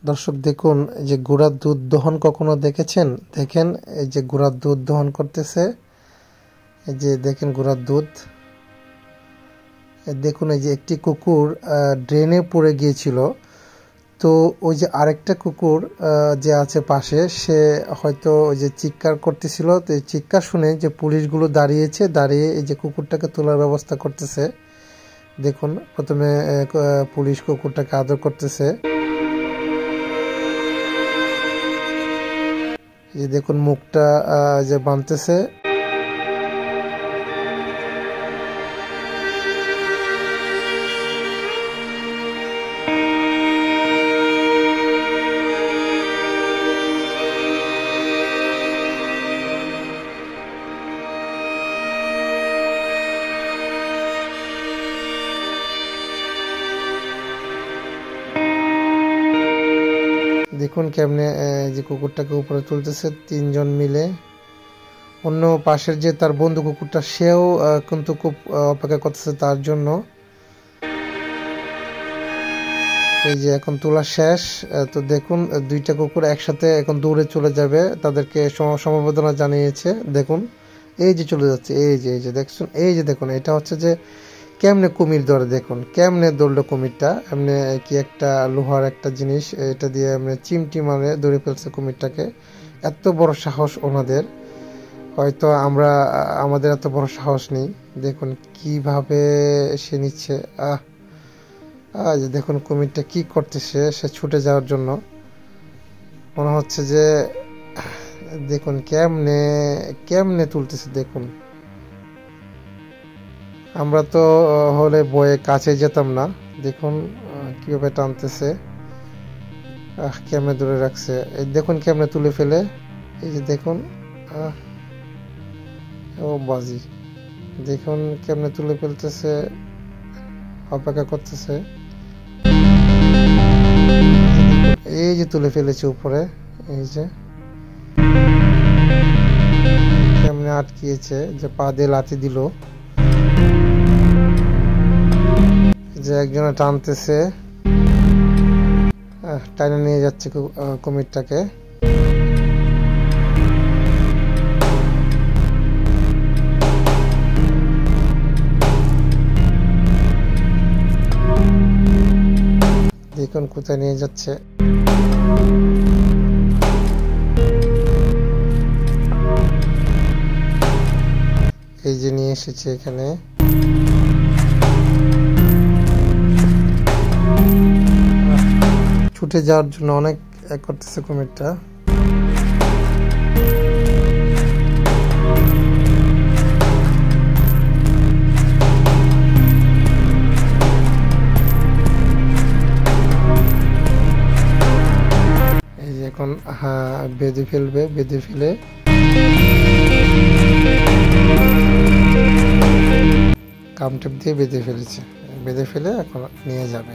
দর্শক দেখুন, এই যে ঘোড়ার দুধ দহন কখনো দেখেছেন? দেখেন, এই যে ঘোড়ার দুধ দহন করতেছে। এই যে দেখেন ঘোড়ার দুধ। দেখুন, এই যে একটি কুকুর ড্রেনে পড়ে গিয়েছিল। তো ওই যে আরেকটা কুকুর যে আছে পাশে, সে হয়তো ওই যে চিৎকার করতেছিল। তো এই চিৎকার শুনে যে পুলিশগুলো দাঁড়িয়েছে, দাঁড়িয়ে এই যে কুকুরটাকে তোলার ব্যবস্থা করতেছে। দেখুন, প্রথমে পুলিশ কুকুরটাকে আদর করতেছে। এই দেখুন মুখটা যে বাঁধতেছে। দেখুন কেমনে যে কুকুরটাকে উপরে তুলতেছে তিনজন মিলে। অন্য পাশের যে তার বন্ধু কুকুরটা, সেও কিন্তু খুব অপেক্ষা করতেছে তার জন্য। এই যে এখন তোলা শেষ। তো দেখুন দুইটা কুকুর একসাথে এখন দৌড়ে চলে যাবে, তাদেরকে সমবেদনা জানিয়েছে। দেখুন এই যে চলে যাচ্ছে, এই যে দেখছেন, এই যে দেখুন, এটা হচ্ছে যে কেমনে কুমির ধরে। দেখুন কেমনে দৌড়লো কুমিরটা। এমনি কি একটা লোহার একটা জিনিস, এটা দিয়ে এমনি চিমটি মারে ধরে ফেলছে কুমিরটাকে। এত বড় সাহস ওনাদের, হয়তো আমাদের এত বড় সাহস নেই। দেখুন কিভাবে সে নিচ্ছে। যে দেখুন কুমিরটা কি করতেছে, সে ছুটে যাওয়ার জন্য মনে হচ্ছে যে। দেখুন কেমনে কেমনে তুলতেছে। দেখুন আমরা তো হলে বয়ে কাছে যেতাম না। দেখুন কিভাবে টানতেছে, কেমনে দূরে রাখছে। এই দেখুন কেমনে তুলে ফেলে। এই যে দেখুন, ও বাজি। দেখুন কেমনে তুলে ফেলতেছে, অপেক্ষা করতেছে। এই যে তুলে ফেলেছে উপরে। এই যে কেমনে আটকিয়েছে, যে পা দিয়ে লাথি দিল। যে একজনে টানতেছে, টাইনে নিয়ে যাচ্ছে কুমিরটাকে। দেখুন কোথায় নিয়ে যাচ্ছে। এই যে নিয়ে এসেছে এখানে। ছুটে যাওয়ার জন্য অনেক করতেছে কুমিরটা। এই যে এখন বেঁধে ফেলবে, বেঁধে ফেলে কামটেপ দিয়ে বেঁধে ফেলেছে। বেঁধে ফেলে এখন নিয়ে যাবে।